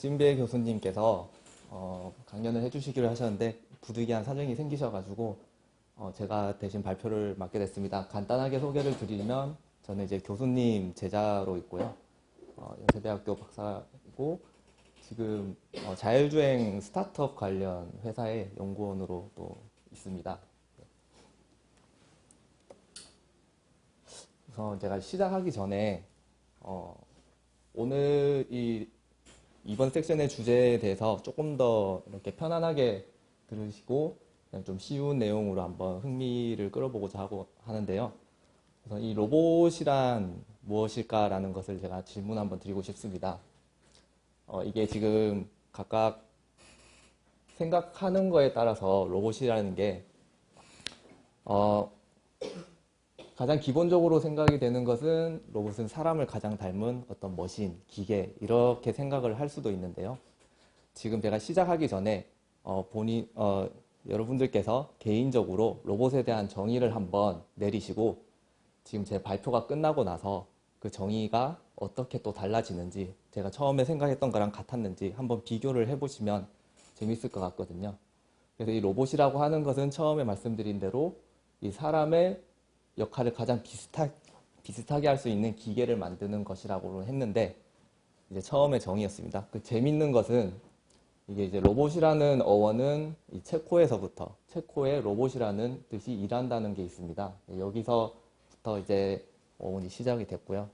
찐배 교수님께서 강연을 해주시기로 하셨는데 부득이한 사정이 생기셔가지고 제가 대신 발표를 맡게 됐습니다. 간단하게 소개를 드리면 저는 이제 교수님 제자로 있고요. 연세대학교 박사이고 지금 자율주행 스타트업 관련 회사의 연구원으로 또 있습니다. 우선 제가 시작하기 전에 오늘 이번 섹션의 주제에 대해서 조금 더 이렇게 편안하게 들으시고 그냥 좀 쉬운 내용으로 한번 흥미를 끌어보고자 하는데요. 우선 이 로봇이란 무엇일까라는 것을 제가 질문 한번 드리고 싶습니다. 이게 지금 각각 생각하는 거에 따라서 로봇이라는 게 가장 기본적으로 생각이 되는 것은 로봇은 사람을 가장 닮은 어떤 머신, 기계 이렇게 생각을 할 수도 있는데요. 지금 제가 시작하기 전에 여러분들께서 개인적으로 로봇에 대한 정의를 한번 내리시고 지금 제 발표가 끝나고 나서 그 정의가 어떻게 또 달라지는지 제가 처음에 생각했던 거랑 같았는지 한번 비교를 해보시면 재밌을 것 같거든요. 그래서 이 로봇이라고 하는 것은 처음에 말씀드린 대로 이 사람의 역할을 가장 비슷하게 할 수 있는 기계를 만드는 것이라고 했는데 이제 처음에 정의였습니다. 그 재밌는 것은 이게 이제 로봇이라는 어원은 이 체코에서부터 체코의 로봇이라는 뜻이 일한다는 게 있습니다. 여기서부터 이제 어원이 시작이 됐고요.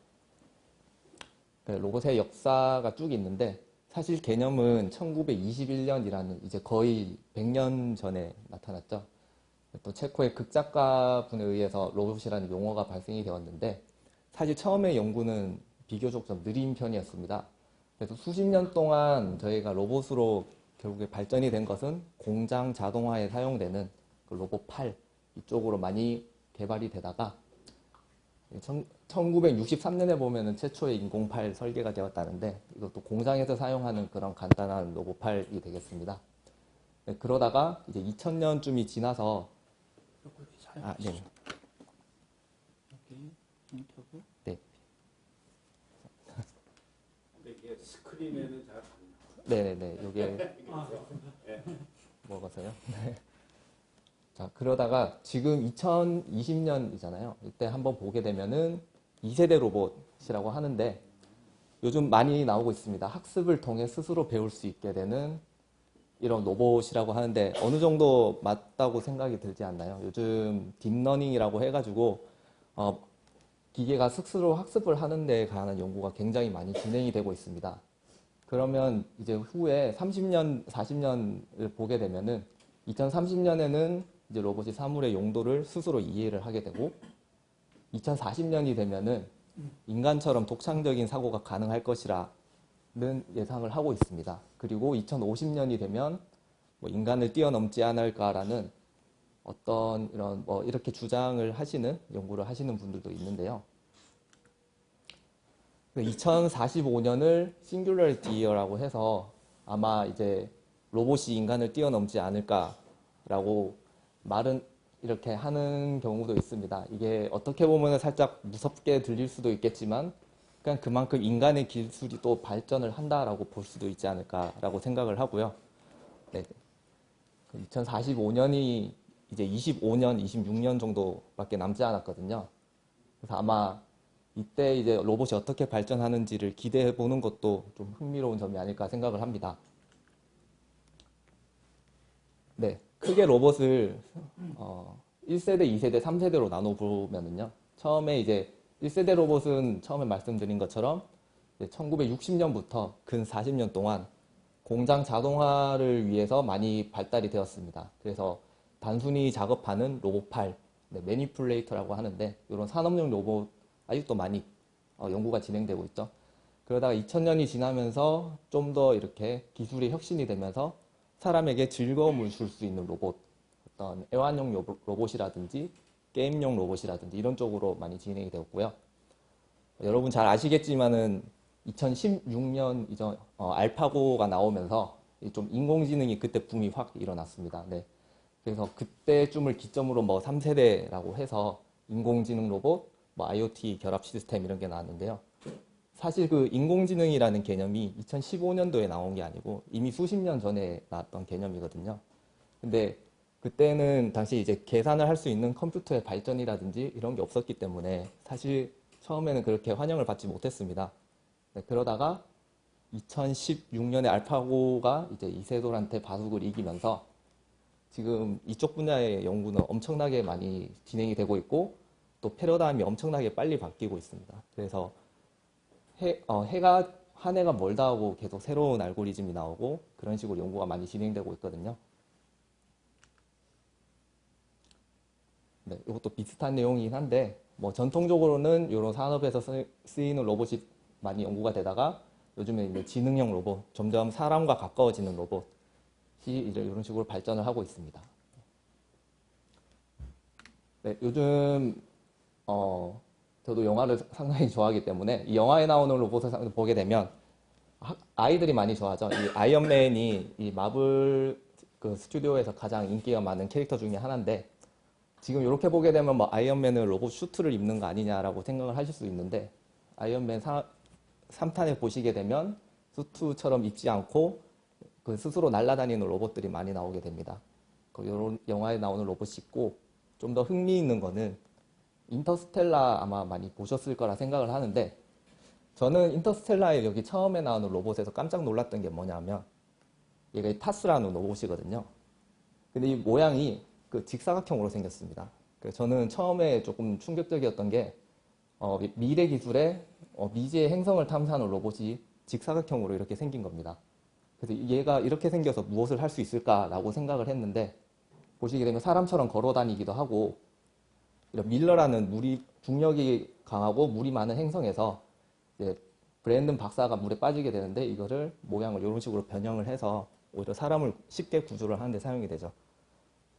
로봇의 역사가 쭉 있는데 사실 개념은 1921년이라는 이제 거의 100년 전에 나타났죠. 또 체코의 극작가분에 의해서 로봇이라는 용어가 발생이 되었는데 사실 처음에 연구는 비교적 좀 느린 편이었습니다. 그래서 수십 년 동안 저희가 로봇으로 결국에 발전이 된 것은 공장 자동화에 사용되는 그 로봇 팔 이쪽으로 많이 개발이 되다가 1963년에 보면은 최초의 인공팔 설계가 되었다는데 이것도 공장에서 사용하는 그런 간단한 로봇 팔이 되겠습니다. 그러다가 이제 2000년쯤이 지나서 네. 여기 인터뷰. 네. 근데 이게 스크린에는 잘 안 나와요. 네네네. 요게 먹어서요. 네. 자, 그러다가 지금 2020년이잖아요. 이때 한번 보게 되면은 2세대 로봇이라고 하는데 요즘 많이 나오고 있습니다. 학습을 통해 스스로 배울 수 있게 되는 이런 로봇이라고 하는데 어느 정도 맞다고 생각이 들지 않나요? 요즘 딥러닝이라고 해가지고 기계가 스스로 학습을 하는 데 관한 연구가 굉장히 많이 진행이 되고 있습니다. 그러면 이제 후에 30년, 40년을 보게 되면은 2030년에는 이제 로봇이 사물의 용도를 스스로 이해를 하게 되고 2040년이 되면은 인간처럼 독창적인 사고가 가능할 것이라 는 예상을 하고 있습니다. 그리고 2050년이 되면 뭐 인간을 뛰어넘지 않을까라는 어떤 이런 이렇게 주장을 하시는 연구를 하시는 분들도 있는데요. 2045년을 싱귤러리티 이어라고 해서 아마 이제 로봇이 인간을 뛰어넘지 않을까라고 말은 이렇게 하는 경우도 있습니다. 이게 어떻게 보면 살짝 무섭게 들릴 수도 있겠지만 그냥 그만큼 인간의 기술이 또 발전을 한다라고 볼 수도 있지 않을까라고 생각을 하고요. 네. 2045년이 이제 25년, 26년 정도밖에 남지 않았거든요. 그래서 아마 이때 이제 로봇이 어떻게 발전하는지를 기대해 보는 것도 좀 흥미로운 점이 아닐까 생각을 합니다. 네. 크게 로봇을 1세대, 2세대, 3세대로 나눠 보면은요. 처음에 이제 1세대 로봇은 처음에 말씀드린 것처럼 1960년부터 근 40년 동안 공장 자동화를 위해서 많이 발달이 되었습니다. 그래서 단순히 작업하는 로봇팔, 매니플레이터라고 하는데 이런 산업용 로봇 아직도 많이 연구가 진행되고 있죠. 그러다가 2000년이 지나면서 좀 더 이렇게 기술이 혁신이 되면서 사람에게 즐거움을 줄 수 있는 로봇, 어떤 애완용 로봇이라든지 게임용 로봇이라든지 이런 쪽으로 많이 진행이 되었고요. 여러분 잘 아시겠지만은 2016년 이전 알파고가 나오면서 좀 인공지능이 그때 붐이 확 일어났습니다. 네. 그래서 그때쯤을 기점으로 3세대라고 해서 인공지능 로봇, IoT 결합 시스템 이런 게 나왔는데요. 사실 그 인공지능이라는 개념이 2015년도에 나온 게 아니고 이미 수십 년 전에 나왔던 개념이거든요. 근데 그때는 당시 이제 계산을 할 수 있는 컴퓨터의 발전이라든지 이런 게 없었기 때문에 사실 처음에는 그렇게 환영을 받지 못했습니다. 네, 그러다가 2016년에 알파고가 이제 이세돌한테 바둑을 이기면서 지금 이쪽 분야의 연구는 엄청나게 많이 진행이 되고 있고 또 패러다임이 엄청나게 빨리 바뀌고 있습니다. 그래서 해가 한 해가 멀다 하고 계속 새로운 알고리즘이 나오고 그런 식으로 연구가 많이 진행되고 있거든요. 네, 이것도 비슷한 내용이긴 한데 뭐 전통적으로는 이런 산업에서 쓰이는 로봇이 많이 연구가 되다가 요즘에 이제 지능형 로봇, 점점 사람과 가까워지는 로봇이 이제 이런 식으로 발전을 하고 있습니다. 네, 요즘 저도 영화를 상당히 좋아하기 때문에 이 영화에 나오는 로봇을 보게 되면 아이들이 많이 좋아하죠. 이 아이언맨이 이 마블 그 스튜디오에서 가장 인기가 많은 캐릭터 중에 하나인데 지금 이렇게 보게 되면 뭐 아이언맨은 로봇 슈트를 입는 거 아니냐라고 생각을 하실 수 있는데 아이언맨 3탄에 보시게 되면 수트처럼 입지 않고 그 스스로 날아다니는 로봇들이 많이 나오게 됩니다. 이런 영화에 나오는 로봇이 있고 좀 더 흥미있는 거는 인터스텔라 아마 많이 보셨을 거라 생각을 하는데 저는 인터스텔라에 여기 처음에 나오는 로봇에서 깜짝 놀랐던 게 뭐냐면 얘가 타스라는 로봇이거든요. 근데 이 모양이 그 직사각형으로 생겼습니다. 그래서 저는 처음에 조금 충격적이었던 게 미래 기술에 미지의 행성을 탐사하는 로봇이 직사각형으로 이렇게 생긴 겁니다. 그래서 얘가 이렇게 생겨서 무엇을 할 수 있을까라고 생각을 했는데 보시게 되면 사람처럼 걸어 다니기도 하고 이런 밀러라는 중력이 강하고 물이 많은 행성에서 이제 브랜든 박사가 물에 빠지게 되는데 이거를 모양을 이런 식으로 변형을 해서 오히려 사람을 쉽게 구조를 하는 데 사용이 되죠.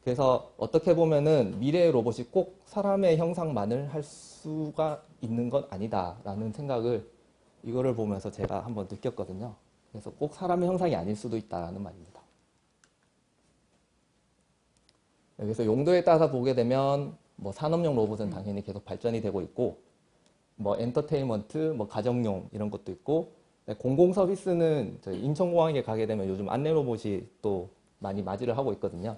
그래서 어떻게 보면은 미래의 로봇이 꼭 사람의 형상만을 할 수가 있는 건 아니다라는 생각을 이거를 보면서 제가 한번 느꼈거든요. 그래서 꼭 사람의 형상이 아닐 수도 있다라는 말입니다. 그래서 용도에 따라서 보게 되면 뭐 산업용 로봇은 당연히 계속 발전이 되고 있고 뭐 엔터테인먼트, 뭐 가정용 이런 것도 있고 공공 서비스는 저희 인천공항에 가게 되면 요즘 안내 로봇이 또 많이 맞이를 하고 있거든요.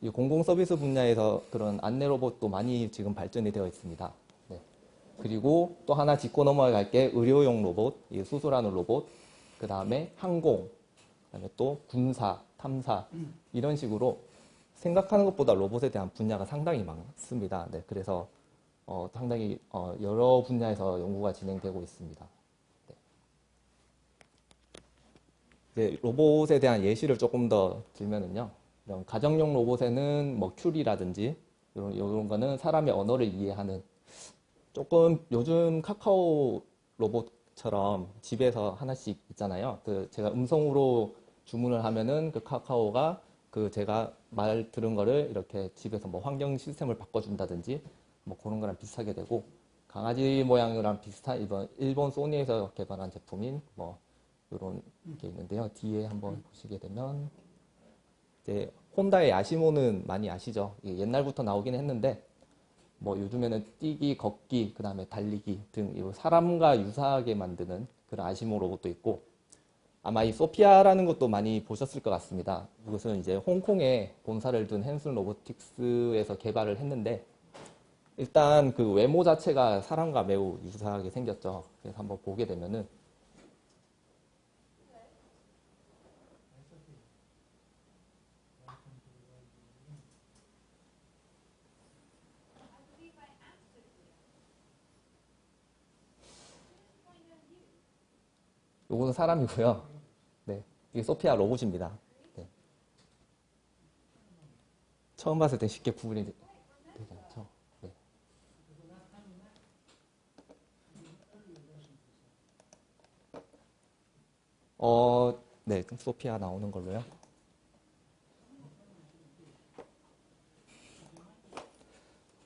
이 공공 서비스 분야에서 그런 안내 로봇도 많이 지금 발전이 되어 있습니다. 네. 그리고 또 하나 짚고 넘어갈 게 의료용 로봇, 수술하는 로봇, 그 다음에 항공, 그다음에 또 군사, 탐사 이런 식으로 생각하는 것보다 로봇에 대한 분야가 상당히 많습니다. 네, 그래서 상당히 여러 분야에서 연구가 진행되고 있습니다. 네. 이제 로봇에 대한 예시를 조금 더 들면은요. 이런 가정용 로봇에는 뭐 큐리라든지 이런 거는 사람의 언어를 이해하는 조금 요즘 카카오 로봇처럼 집에서 하나씩 있잖아요. 그 제가 음성으로 주문을 하면은 그 카카오가 그 제가 말 들은 거를 이렇게 집에서 뭐 환경 시스템을 바꿔준다든지 뭐 그런 거랑 비슷하게 되고 강아지 모양이랑 비슷한 일본 소니에서 개발한 제품인 뭐 이런 게 있는데요. 뒤에 한번 보시게 되면 이제 혼다의 야시모는 많이 아시죠? 이게 옛날부터 나오긴 했는데 뭐 요즘에는 뛰기, 걷기, 그 다음에 달리기 등 사람과 유사하게 만드는 그런 아시모 로봇도 있고 아마 이 소피아라는 것도 많이 보셨을 것 같습니다. 이것은 이제 홍콩에 본사를 둔 헨슨 로보틱스에서 개발을 했는데 일단 그 외모 자체가 사람과 매우 유사하게 생겼죠. 그래서 한번 보게 되면은 요거는 사람이고요. 네, 이게 소피아 로봇입니다. 네. 처음 봤을 때 쉽게 구분이 되지 않죠. 네. 네, 소피아 나오는 걸로요.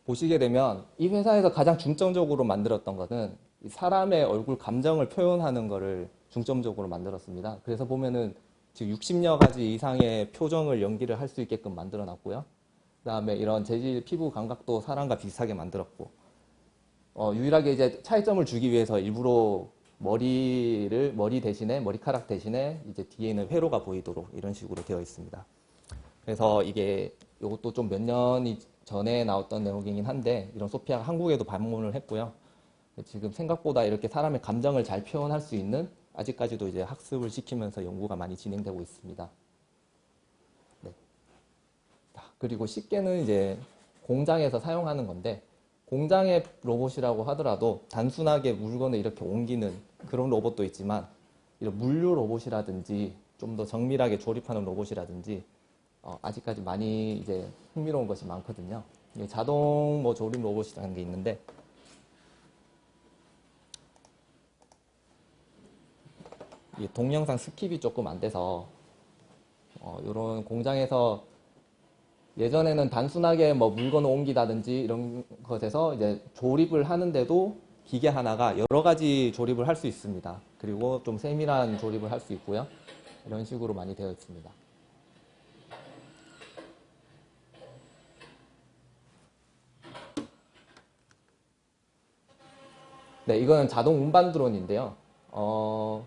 보시게 되면 이 회사에서 가장 중점적으로 만들었던 것은 이 사람의 얼굴 감정을 표현하는 것을 중점적으로 만들었습니다. 그래서 보면은 지금 60여 가지 이상의 표정을 연기를 할 수 있게끔 만들어 놨고요. 그다음에 이런 재질, 피부 감각도 사람과 비슷하게 만들었고, 유일하게 이제 차이점을 주기 위해서 일부러 머리 대신에 머리카락 대신에 이제 뒤에 있는 회로가 보이도록 이런 식으로 되어 있습니다. 그래서 이것도 좀 몇 년이 전에 나왔던 내용이긴 한데 이런 소피아가 한국에도 방문을 했고요. 지금 생각보다 이렇게 사람의 감정을 잘 표현할 수 있는 아직까지도 이제 학습을 시키면서 연구가 많이 진행되고 있습니다. 네. 그리고 쉽게는 이제 공장에서 사용하는 건데 공장의 로봇이라고 하더라도 단순하게 물건을 이렇게 옮기는 그런 로봇도 있지만 이런 물류 로봇이라든지 좀 더 정밀하게 조립하는 로봇이라든지 아직까지 많이 이제 흥미로운 것이 많거든요. 자동 조립 로봇이라는 게 있는데 이 동영상 스킵이 조금 안 돼서 이런 공장에서 예전에는 단순하게 물건을 옮기다든지 이런 것에서 이제 조립을 하는데도 기계 하나가 여러 가지 조립을 할 수 있습니다. 그리고 좀 세밀한 조립을 할 수 있고요. 이런 식으로 많이 되어 있습니다. 네, 이거는 자동 운반 드론인데요.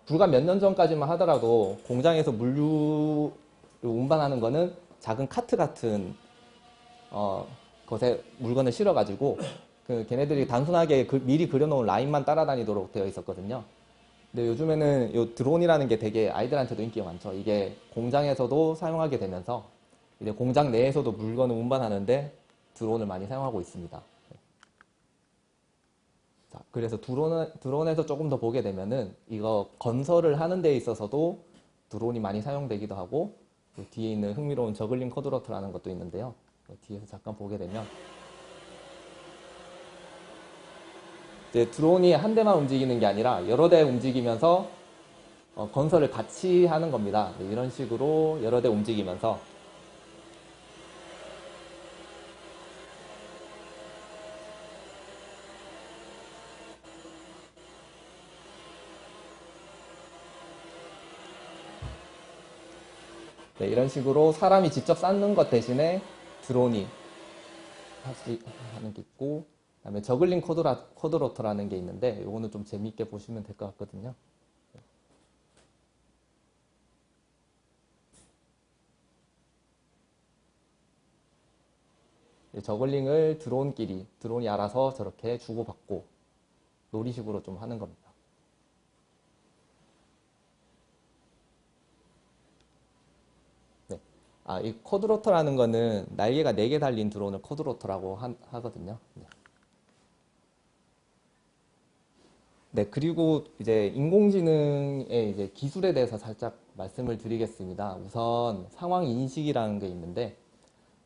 불과 몇 년 전까지만 하더라도 공장에서 물류를 운반하는 거는 작은 카트 같은 것에 물건을 실어가지고 걔네들이 단순하게 미리 그려놓은 라인만 따라다니도록 되어 있었거든요. 근데 요즘에는 이 드론이라는 게 되게 아이들한테도 인기가 많죠. 이게 공장에서도 사용하게 되면서 이제 공장 내에서도 물건을 운반하는데 드론을 많이 사용하고 있습니다. 자, 그래서 드론에서 조금 더 보게 되면은 이거 건설을 하는 데 있어서도 드론이 많이 사용되기도 하고 그 뒤에 있는 흥미로운 저글링 쿼드로터라는 것도 있는데요. 뒤에서 잠깐 보게 되면 이제 드론이 한 대만 움직이는 게 아니라 여러 대 움직이면서 건설을 같이 하는 겁니다. 네, 이런 식으로 여러 대 움직이면서 네, 이런 식으로 사람이 직접 쌓는 것 대신에 드론이 하는 게 있고 그다음에 저글링 쿼드로터라는 게 있는데 이거는 좀 재미있게 보시면 될 것 같거든요. 저글링을 드론이 알아서 저렇게 주고받고 놀이식으로 좀 하는 겁니다. 네. 이 쿼드로터라는 거는 날개가 4개 달린 드론을 쿼드로터라고 하거든요. 네. 네, 그리고 이제 인공지능의 이제 기술에 대해서 살짝 말씀을 드리겠습니다. 우선 상황 인식이라는 게 있는데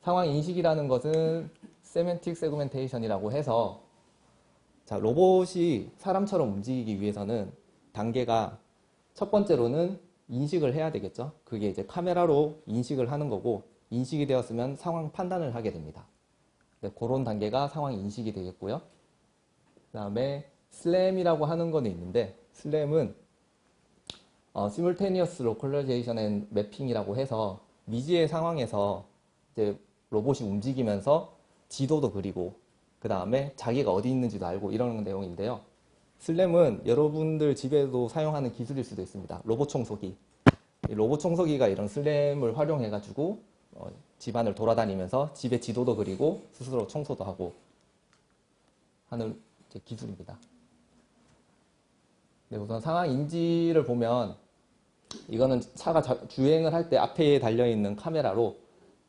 상황 인식이라는 것은 세멘틱 세그멘테이션이라고 해서 자, 로봇이 사람처럼 움직이기 위해서는 단계가 첫 번째로는 인식을 해야 되겠죠. 그게 이제 카메라로 인식을 하는 거고 인식이 되었으면 상황 판단을 하게 됩니다. 네, 그런 단계가 상황 인식이 되겠고요. 그 다음에 슬램이라고 하는 거는 있는데 슬램은 Simultaneous Localization and Mapping이라고 해서 미지의 상황에서 이제 로봇이 움직이면서 지도도 그리고 그 다음에 자기가 어디 있는지도 알고 이런 내용인데요. 슬램은 여러분들 집에도 사용하는 기술일 수도 있습니다. 로봇 청소기. 이 로봇 청소기가 이런 슬램을 활용해가지고 집안을 돌아다니면서 집의 지도도 그리고 스스로 청소도 하고 하는 이제 기술입니다. 네, 우선 상황 인지를 보면 이거는 차가 주행을 할 때 앞에 달려있는 카메라로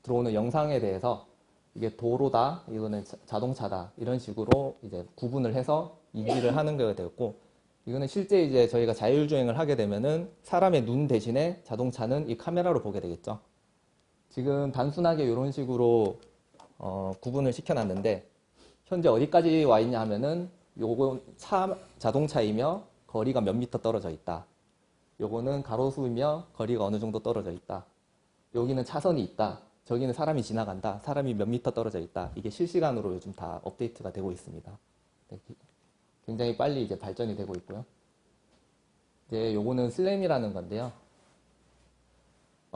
들어오는 영상에 대해서 이게 도로다, 이거는 자동차다 이런 식으로 이제 구분을 해서 인지를 하는 거가 되었고 이거는 실제 이제 저희가 자율주행을 하게 되면은 사람의 눈 대신에 자동차는 이 카메라로 보게 되겠죠. 지금 단순하게 이런 식으로 구분을 시켜놨는데 현재 어디까지 와 있냐 하면은 요건 자동차이며 거리가 몇 미터 떨어져 있다. 요거는 가로수이며 거리가 어느 정도 떨어져 있다. 여기는 차선이 있다. 저기는 사람이 지나간다. 사람이 몇 미터 떨어져 있다. 이게 실시간으로 요즘 다 업데이트가 되고 있습니다. 네, 굉장히 빨리 이제 발전이 되고 있고요. 이제 요거는 슬램이라는 건데요.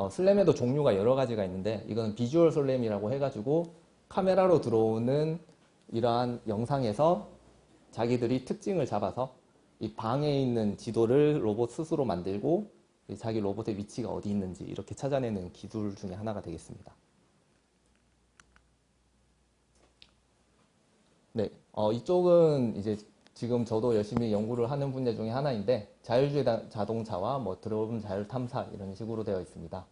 슬램에도 종류가 여러 가지가 있는데 이거는 비주얼 슬램이라고 해가지고 카메라로 들어오는 이러한 영상에서 자기들이 특징을 잡아서 이 방에 있는 지도를 로봇 스스로 만들고 자기 로봇의 위치가 어디 있는지 이렇게 찾아내는 기술 중에 하나가 되겠습니다. 네, 이쪽은 이제 지금 저도 열심히 연구를 하는 분야 중에 하나인데 자율주행 자동차와 뭐 드론 자율 탐사 이런 식으로 되어 있습니다.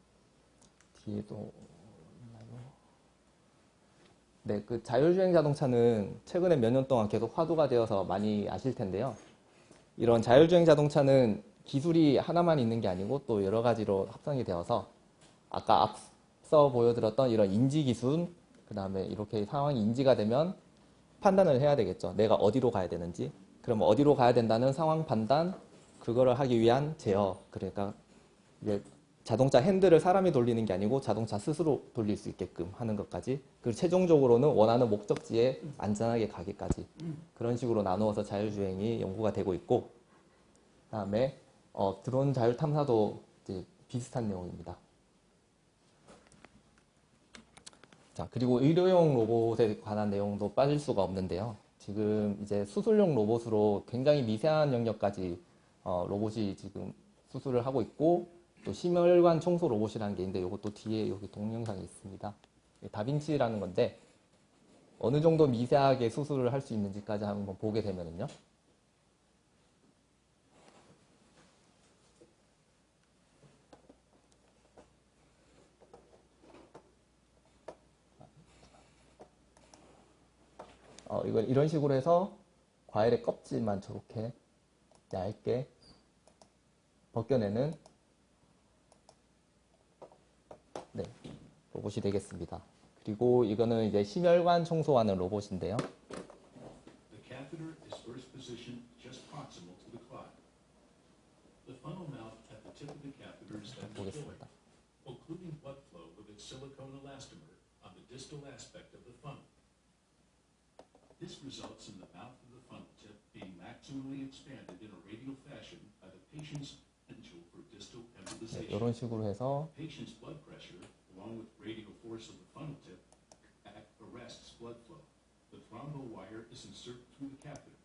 뒤에도 있나요? 네, 그 자율주행 자동차는 최근에 몇 년 동안 계속 화두가 되어서 많이 아실 텐데요. 이런 자율주행 자동차는 기술이 하나만 있는 게 아니고 또 여러 가지로 합성이 되어서 아까 앞서 보여드렸던 이런 인지 기술, 그 다음에 이렇게 상황이 인지가 되면 판단을 해야 되겠죠. 내가 어디로 가야 되는지. 그럼 어디로 가야 된다는 상황 판단, 그거를 하기 위한 제어. 그러니까 이제 자동차 핸들을 사람이 돌리는 게 아니고 자동차 스스로 돌릴 수 있게끔 하는 것까지. 그리고 최종적으로는 원하는 목적지에 안전하게 가기까지. 그런 식으로 나누어서 자율주행이 연구가 되고 있고, 그다음에 드론 자율 탐사도 이제 비슷한 내용입니다. 자, 그리고 의료용 로봇에 관한 내용도 빠질 수가 없는데요. 지금 이제 수술용 로봇으로 굉장히 미세한 영역까지 로봇이 지금 수술을 하고 있고, 또 심혈관 청소 로봇이라는 게 있는데 이것도 뒤에 여기 동영상이 있습니다. 다빈치라는 건데 어느 정도 미세하게 수술을 할 수 있는지까지 한번 보게 되면은요. 이건 이런 식으로 해서 과일의 껍질만 저렇게 얇게 벗겨내는 네, 로봇이 되겠습니다. 그리고 이거는 이제 심혈관 청소하는 로봇인데요. The catheter is first positioned just proximal to the clot. The funnel mouth at the tip of the catheter is then deployed, 보겠습니다. occluding blood flow with its silicone elastomer on the distal aspect of the funnel. This results in the mouth of the funnel tip being maximally expanded in a radial fashion by the patient's potential for distal 네, embolization. 이런 식으로 해서 Patient's blood pressure, along with radial force of the funnel tip, arrests blood flow. The thrombo wire is inserted through the catheter.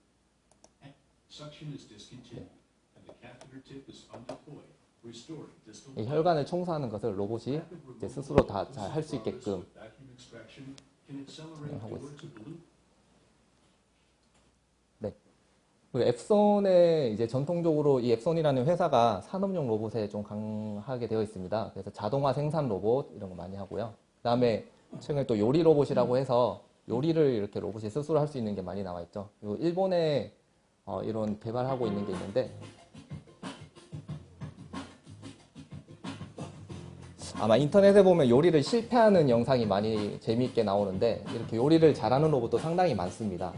Suction is discontinued, and the catheter tip is undeployed, restoring distal. 이 혈관을 청소하는 것을 로봇이 이제 스스로 다 잘 할 수 있게끔 Vacuum extraction can accelerate 하고 towards a balloon. 네. 그리고 앱손에 이제 전통적으로 이 앱손이라는 회사가 산업용 로봇에 좀 강하게 되어 있습니다. 그래서 자동화 생산 로봇 이런 거 많이 하고요. 그다음에 최근에 또 요리 로봇이라고 해서 요리를 이렇게 로봇이 스스로 할 수 있는 게 많이 나와 있죠. 그리고 일본에 이런 개발하고 있는 게 있는데 아마 인터넷에 보면 요리를 실패하는 영상이 많이 재미있게 나오는데 이렇게 요리를 잘하는 로봇도 상당히 많습니다.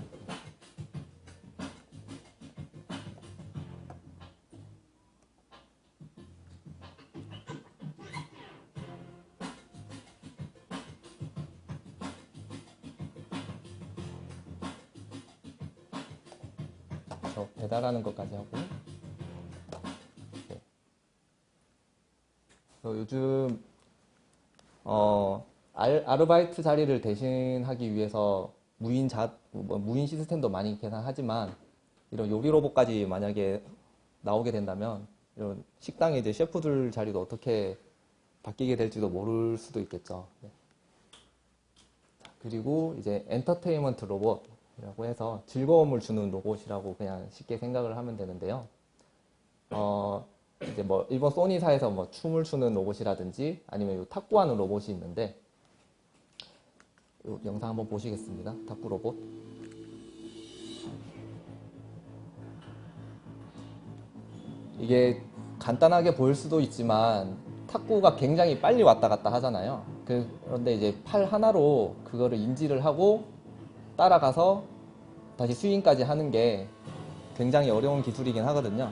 저 배달하는 것까지 하고 네. 요즘 아르바이트 자리를 대신하기 위해서 무인 시스템도 많이 계산하지만 이런 요리 로봇까지 만약에 나오게 된다면 이런 식당에 이제 셰프들 자리도 어떻게 바뀌게 될지도 모를 수도 있겠죠. 네. 그리고 이제 엔터테인먼트 로봇이라고 해서 즐거움을 주는 로봇이라고 그냥 쉽게 생각을 하면 되는데요. 이제 뭐 일본 소니사에서 뭐 춤을 추는 로봇이라든지 아니면 요 탁구하는 로봇이 있는데 요 영상 한번 보시겠습니다. 탁구 로봇. 이게 간단하게 보일 수도 있지만 탁구가 굉장히 빨리 왔다 갔다 하잖아요. 그런데 이제 팔 하나로 그거를 인지를 하고 따라가서 다시 스윙까지 하는 게 굉장히 어려운 기술이긴 하거든요.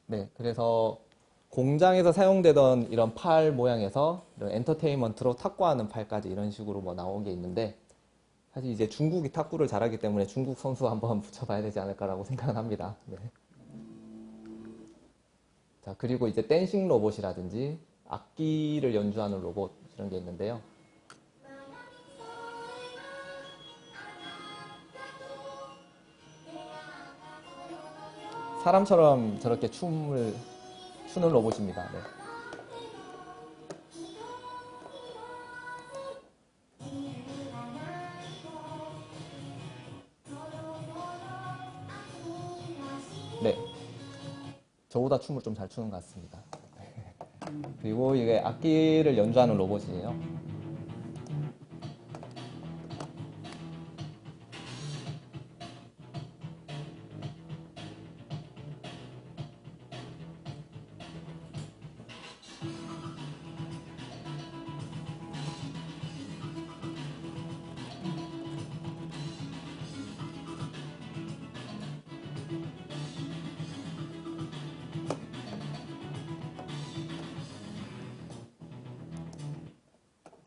네, 그래서 공장에서 사용되던 이런 팔 모양에서 이런 엔터테인먼트로 탁구하는 팔까지 이런 식으로 뭐 나온 게 있는데 사실 이제 중국이 탁구를 잘하기 때문에 중국 선수 한번 붙여봐야 되지 않을까라고 생각을 합니다. 네. 자, 그리고 이제 댄싱 로봇이라든지 악기를 연주하는 로봇 이런 게 있는데요. 사람처럼 저렇게 춤을 추는 로봇입니다. 네. 네. 저보다 춤을 좀 잘 추는 것 같습니다. 그리고 이게 악기를 연주하는 로봇이에요.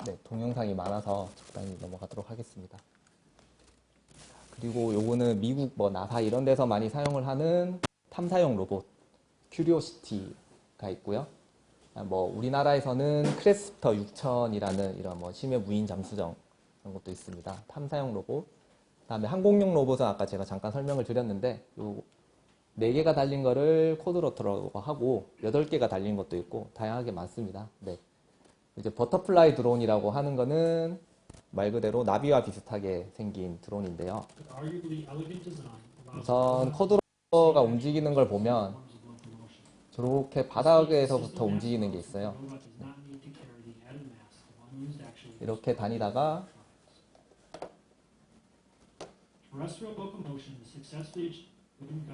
네, 동영상이 많아서 적당히 넘어가도록 하겠습니다. 그리고 요거는 미국 뭐 나사 이런 데서 많이 사용을 하는 탐사용 로봇 큐리오시티가 있고요. 뭐 우리나라에서는 크레스프터 6000이라는 이런 뭐 심해 무인 잠수정 이런 것도 있습니다. 탐사용 로봇. 그다음에 항공용 로봇은 아까 제가 잠깐 설명을 드렸는데 요 4개가 달린 거를 쿼드로터라고 하고 8개가 달린 것도 있고 다양하게 많습니다. 네. 이제 버터플라이 드론이라고 하는 거는 말 그대로 나비와 비슷하게 생긴 드론인데요. 우선 쿼드로터가 움직이는 걸 보면 저렇게 바닥에서부터 움직이는 게 있어요. 이렇게 다니다가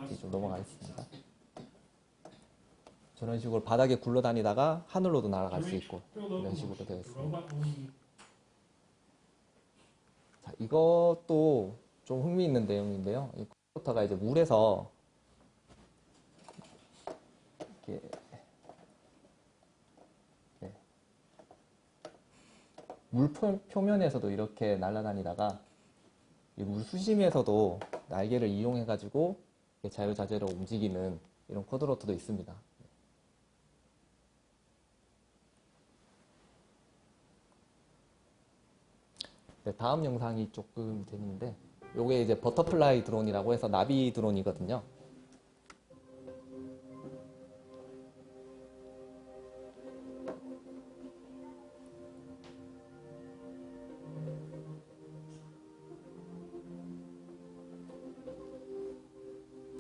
이제 좀 넘어가겠습니다. 저런 식으로 바닥에 굴러다니다가 하늘로도 날아갈 수 있고 이런 식으로 되어 있습니다. 자, 이것도 좀 흥미있는 내용인데요. 이 쿼드로터가 이제 물에서 이렇게 네. 물 표면에서도 이렇게 날아다니다가 이 물 수심에서도 날개를 이용해 가지고 자유자재로 움직이는 이런 쿼드로터도 있습니다. 네, 다음 영상이 조금 재밌는데 요게 이제 버터플라이 드론이라고 해서 나비 드론이거든요.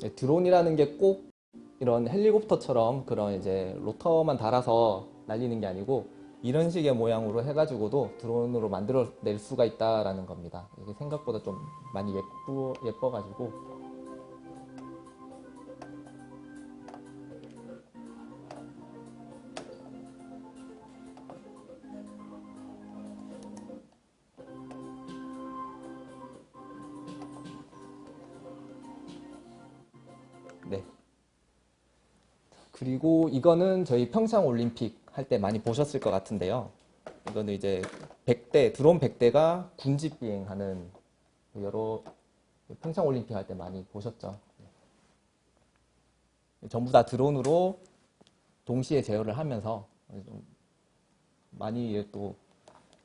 네, 드론이라는 게 꼭 이런 헬리콥터처럼 그런 이제 로터만 달아서 날리는 게 아니고 이런 식의 모양으로 해가지고도 드론으로 만들어낼 수가 있다라는 겁니다. 이게 생각보다 좀 많이 예뻐가지고 네. 그리고 이거는 저희 평창 올림픽 할 때 많이 보셨을 것 같은데요. 이거는 이제 100대, 드론 100대가 군집 비행하는 여러 평창 올림픽 할 때 많이 보셨죠. 전부 다 드론으로 동시에 제어를 하면서 좀 많이 또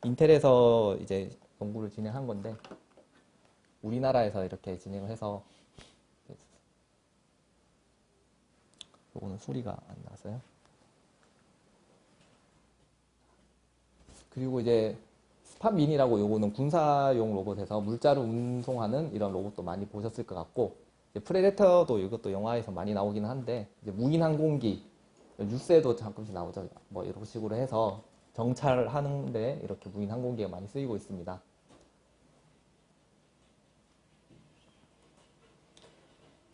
인텔에서 이제 연구를 진행한 건데 우리나라에서 이렇게 진행을 해서 요거는 소리가 안 나서요. 그리고 이제 스팟민이라고 요거는 군사용 로봇에서 물자를 운송하는 이런 로봇도 많이 보셨을 것 같고 프레데터도 이것도 영화에서 많이 나오기는 한데 이제 무인 항공기 뉴스에도 가끔씩 나오죠. 뭐 이런 식으로 해서 정찰하는데 이렇게 무인 항공기가 많이 쓰이고 있습니다.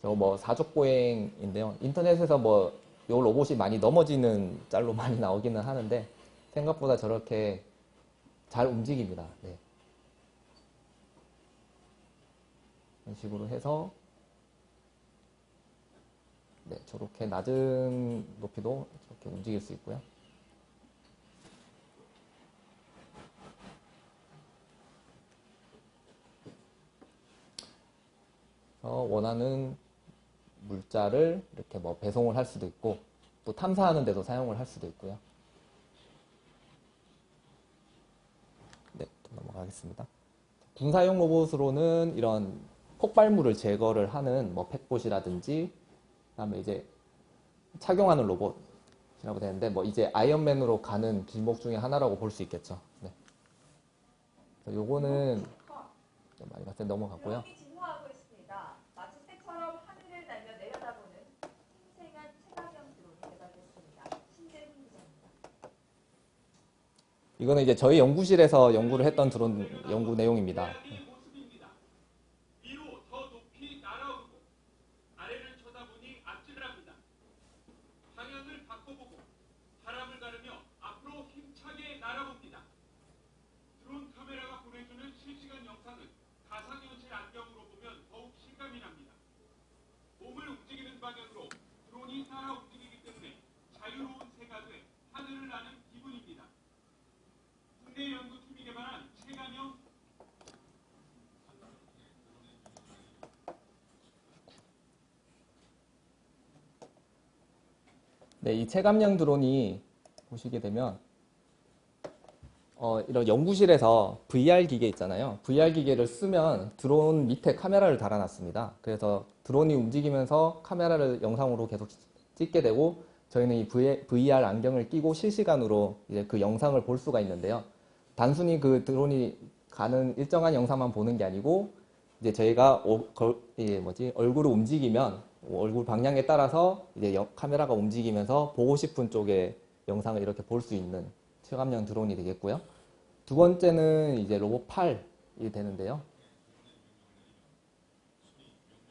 저 뭐 사족보행인데요. 인터넷에서 뭐 요 로봇이 많이 넘어지는 짤로 많이 나오기는 하는데 생각보다 저렇게 잘 움직입니다. 네. 이런 식으로 해서 네, 저렇게 낮은 높이도 저렇게 움직일 수 있고요. 원하는 물자를 이렇게 뭐 배송을 할 수도 있고 또 탐사하는 데도 사용을 할 수도 있고요. 네, 또 넘어가겠습니다. 군사용 로봇으로는 이런 폭발물을 제거를 하는 뭐 펫봇이라든지 그다음에 이제 착용하는 로봇이라고 되는데 뭐 이제 아이언맨으로 가는 길목 중에 하나라고 볼 수 있겠죠. 네. 그래서 요거는 좀 많이 봤을 때 넘어갔고요. 드론이 진화하고 있습니다. 마치 새처럼 하늘을 날며 내려다보는 생생한 체감형 드론이 개발됐습니다. 신재훈 기자입니다. 이거는 이제 저희 연구실에서 연구를 했던 드론 연구 내용입니다. 모습입니다. 위로 더 높이 날아오르고 아래를 쳐다보니 아찔합니다. 방향을 바꿔보고 바람을 가르며 앞으로 힘차게 날아봅니다. 드론 카메라가 보내주는 실시간 영상은 가상현실 안경으로 보면 더욱 실감이 납니다. 몸을 움직이는 방향으로 드론이 따라 움직이기 때문에 자유로운 새가 돼 하늘을 나는 기분입니다. 국내 연구팀이 개발한 체감형 네, 이 체감형 드론이 보시게 되면 이런 연구실에서 VR 기계 있잖아요. VR 기계를 쓰면 드론 밑에 카메라를 달아놨습니다. 그래서 드론이 움직이면서 카메라를 영상으로 계속 찍게 되고 저희는 이 VR 안경을 끼고 실시간으로 이제 그 영상을 볼 수가 있는데요. 단순히 그 드론이 가는 일정한 영상만 보는 게 아니고 이제 저희가 얼굴을 움직이면 얼굴 방향에 따라서 이제 카메라가 움직이면서 보고 싶은 쪽의 영상을 이렇게 볼 수 있는 체감형 드론이 되겠고요. 두 번째는 이제 로봇 팔이 되는데요.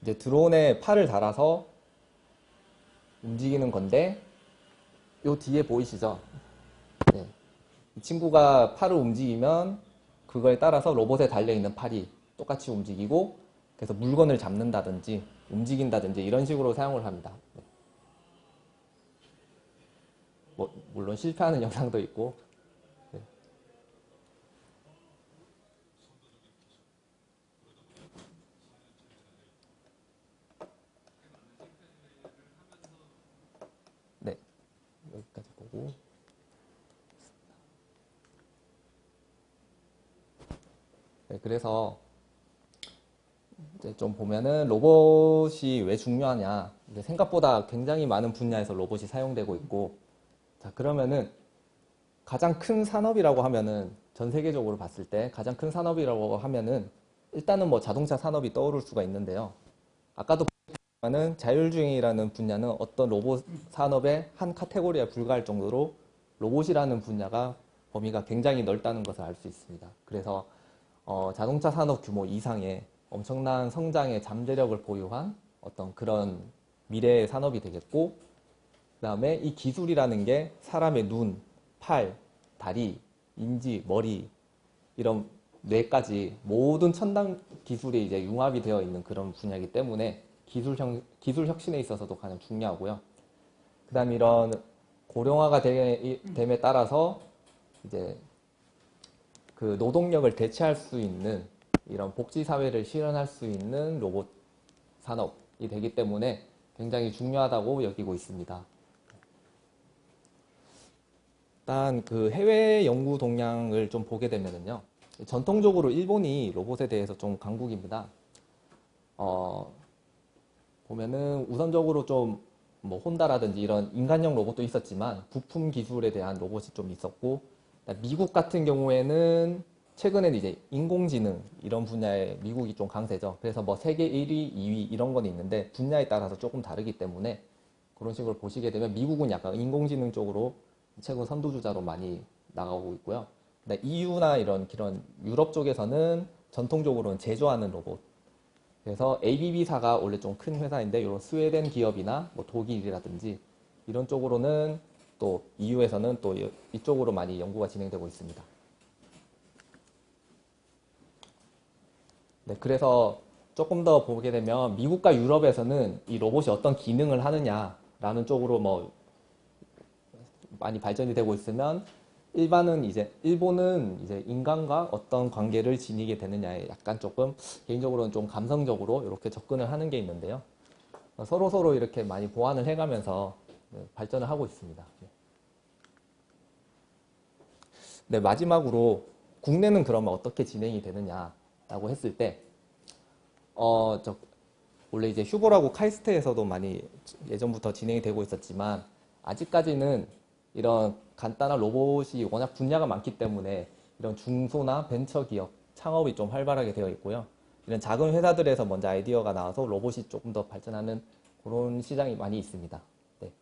이제 드론에 팔을 달아서 움직이는 건데 요 뒤에 보이시죠? 네. 이 친구가 팔을 움직이면 그거에 따라서 로봇에 달려있는 팔이 똑같이 움직이고 그래서 물건을 잡는다든지 움직인다든지 이런 식으로 사용을 합니다. 물론 실패하는 영상도 있고. 네. 네, 여기까지 보고. 네, 그래서 이제 좀 보면은 로봇이 왜 중요하냐. 이제 생각보다 굉장히 많은 분야에서 로봇이 사용되고 있고, 자, 그러면은 가장 큰 산업이라고 하면은 전 세계적으로 봤을 때 가장 큰 산업이라고 하면은 일단은 뭐 자동차 산업이 떠오를 수가 있는데요. 아까도 보면은 자율주행이라는 분야는 어떤 로봇 산업의 한 카테고리에 불과할 정도로 로봇이라는 분야가 범위가 굉장히 넓다는 것을 알 수 있습니다. 그래서 자동차 산업 규모 이상의 엄청난 성장의 잠재력을 보유한 어떤 그런 미래의 산업이 되겠고, 그 다음에 이 기술이라는 게 사람의 눈, 팔, 다리, 인지, 머리, 이런 뇌까지 모든 첨단 기술이 이제 융합이 되어 있는 그런 분야이기 때문에 기술 혁신에 있어서도 가장 중요하고요. 그 다음에 이런 고령화가 됨에 따라서 이제 그 노동력을 대체할 수 있는 이런 복지 사회를 실현할 수 있는 로봇 산업이 되기 때문에 굉장히 중요하다고 여기고 있습니다. 일단 그 해외 연구 동향을 좀 보게 되면은요, 전통적으로 일본이 로봇에 대해서 좀 강국입니다. 보면은 우선적으로 좀 뭐 혼다라든지 이런 인간형 로봇도 있었지만 부품 기술에 대한 로봇이 좀 있었고, 미국 같은 경우에는 최근에는 이제 인공지능 이런 분야에 미국이 좀 강세죠. 그래서 뭐 세계 1위, 2위 이런 건 있는데 분야에 따라서 조금 다르기 때문에 그런 식으로 보시게 되면 미국은 약간 인공지능 쪽으로 최근 선두주자로 많이 나가고 있고요. EU나 이런 유럽 쪽에서는 전통적으로는 제조하는 로봇. 그래서 ABB사가 원래 좀 큰 회사인데 이런 스웨덴 기업이나 뭐 독일이라든지 이런 쪽으로는 또 EU에서는 또 이쪽으로 많이 연구가 진행되고 있습니다. 네, 그래서 조금 더 보게 되면 미국과 유럽에서는 이 로봇이 어떤 기능을 하느냐라는 쪽으로 뭐 많이 발전이 되고 있으면 일본은 이제 인간과 어떤 관계를 지니게 되느냐에 약간 조금 개인적으로는 좀 감성적으로 이렇게 접근을 하는 게 있는데요. 서로 이렇게 많이 보완을 해가면서 발전을 하고 있습니다. 네, 마지막으로 국내는 그러면 어떻게 진행이 되느냐라고 했을 때, 원래 이제 휴보라고 카이스트에서도 많이 예전부터 진행이 되고 있었지만 아직까지는 이런 간단한 로봇이 워낙 분야가 많기 때문에 이런 중소나 벤처 기업 창업이 좀 활발하게 되어 있고요. 이런 작은 회사들에서 먼저 아이디어가 나와서 로봇이 조금 더 발전하는 그런 시장이 많이 있습니다. 네.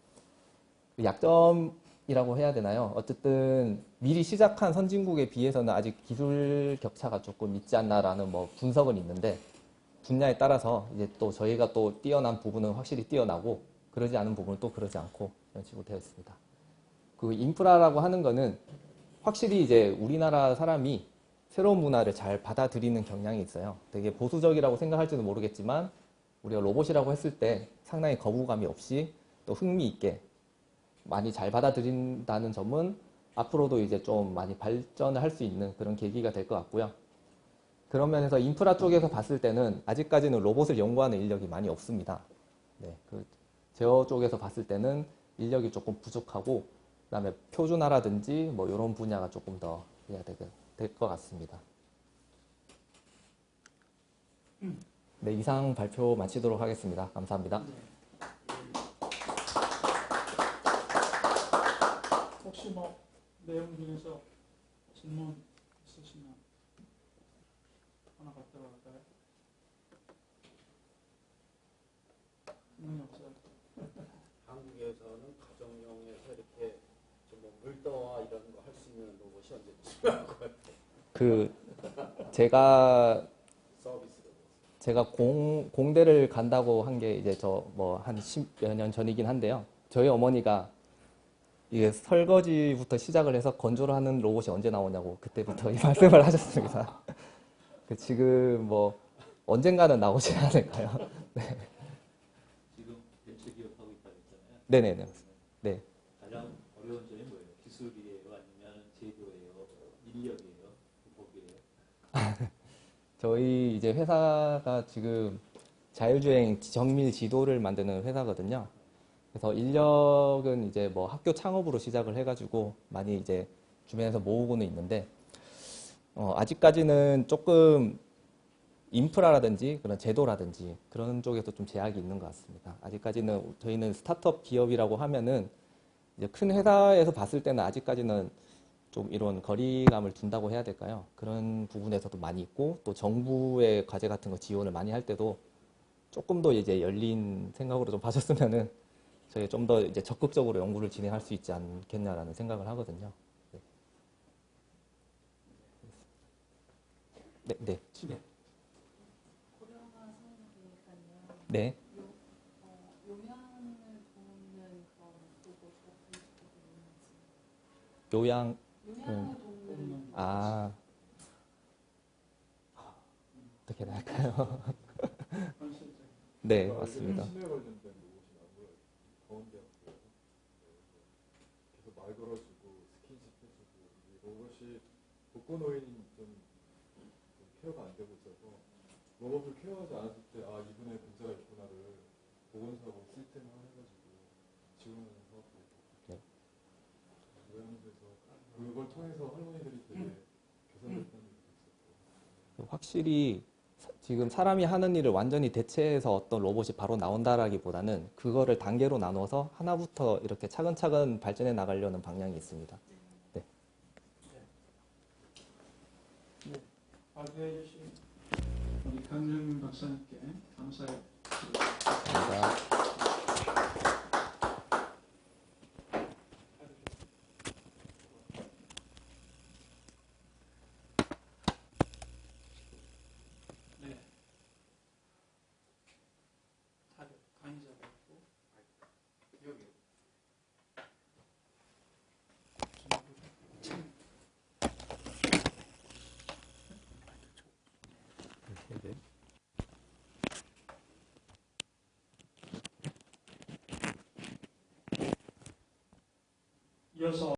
그 약점이라고 해야 되나요? 어쨌든 미리 시작한 선진국에 비해서는 아직 기술 격차가 조금 있지 않나라는 뭐 분석은 있는데 분야에 따라서 이제 또 저희가 또 뛰어난 부분은 확실히 뛰어나고 그러지 않은 부분은 또 그러지 않고 이런 식으로 되어 있습니다. 그 인프라라고 하는 거는 확실히 이제 우리나라 사람이 새로운 문화를 잘 받아들이는 경향이 있어요. 되게 보수적이라고 생각할지도 모르겠지만 우리가 로봇이라고 했을 때 상당히 거부감이 없이 또 흥미 있게 많이 잘 받아들인다는 점은 앞으로도 이제 좀 많이 발전을 할 수 있는 그런 계기가 될 것 같고요. 그런 면에서 인프라 쪽에서 봤을 때는 아직까지는 로봇을 연구하는 인력이 많이 없습니다. 네, 그 제어 쪽에서 봤을 때는 인력이 조금 부족하고 그다음에 표준화라든지 뭐 이런 분야가 조금 더 해야 될 것 같습니다. 네, 이상 발표 마치도록 하겠습니다. 감사합니다. 혹시 뭐 내용 중에서 질문 있으시면 하나 갖다 갈까요? 질문이 없어요. 한국에서는 가정용에서 이렇게 좀뭐 물떠와 이런 거 할 수 있는 로봇이 언제 필요할 것 같아요. 그 제가 서비스로. 공대를 간다고 한 게 이제 저 뭐 한 10여 년 전이긴 한데요. 저희 어머니가 이게 설거지부터 시작을 해서 건조를 하는 로봇이 언제 나오냐고 그때부터 이 말씀을 하셨습니다. 그 지금 뭐 언젠가는 나오지 않을까요? 지금 벤처 기업하고 있다고 했잖아요. 네네네. 네. 가장 어려운 점이 뭐예요? 기술이에요? 아니면 제도예요? 인력이에요? 법이에요? 저희 이제 회사가 지금 자율주행 정밀 지도를 만드는 회사거든요. 그래서 인력은 이제 뭐 학교 창업으로 시작을 해가지고 많이 이제 주변에서 모으고는 있는데, 아직까지는 조금 인프라라든지 그런 제도라든지 그런 쪽에서 좀 제약이 있는 것 같습니다. 아직까지는 저희는 스타트업 기업이라고 하면은 이제 큰 회사에서 봤을 때는 아직까지는 좀 이런 거리감을 둔다고 해야 될까요? 그런 부분에서도 많이 있고 또 정부의 과제 같은 거 지원을 많이 할 때도 조금 더 이제 열린 생각으로 좀 봐줬으면은 저희 좀 더 이제 적극적으로 연구를 진행할 수 있지 않겠냐라는 생각을 하거든요. 네. 네. 고령화 상황이니까요. 네. 요양을 돕는 그런 로봇 같은 것도 있는지. 요양, 요양을 돕는 아, 어떻게 해야 할까요? 현실적인. 네, 맞습니다. 치매 관련된 로봇이 나온 거예요. 가운데학교에서 계속 말 걸어주고 스킨십 해주고 이 로봇이 독거노인이 좀 케어가 안 되고 있어서 로봇을 케어하지 않았을 때 아 이분의 문제가 있구나를 보건사고 시스템화 해가지고 지원하는 사업도 있고 네. 요양원에서 그걸 통해서 할머니들이 되게 개선됐다는 얘기도 있었고 확실히 지금 사람이 하는 일을 완전히 대체해서 어떤 로봇이 바로 나온다라기보다는 그거를 단계로 나눠서 하나부터 이렇게 차근차근 발전해 나가려는 방향이 있습니다. 네. 네. 발표해 주신 우리 강정민 박사님께 감사의 감사합니다. 네. 다들 강의자가 있고 여기 이어서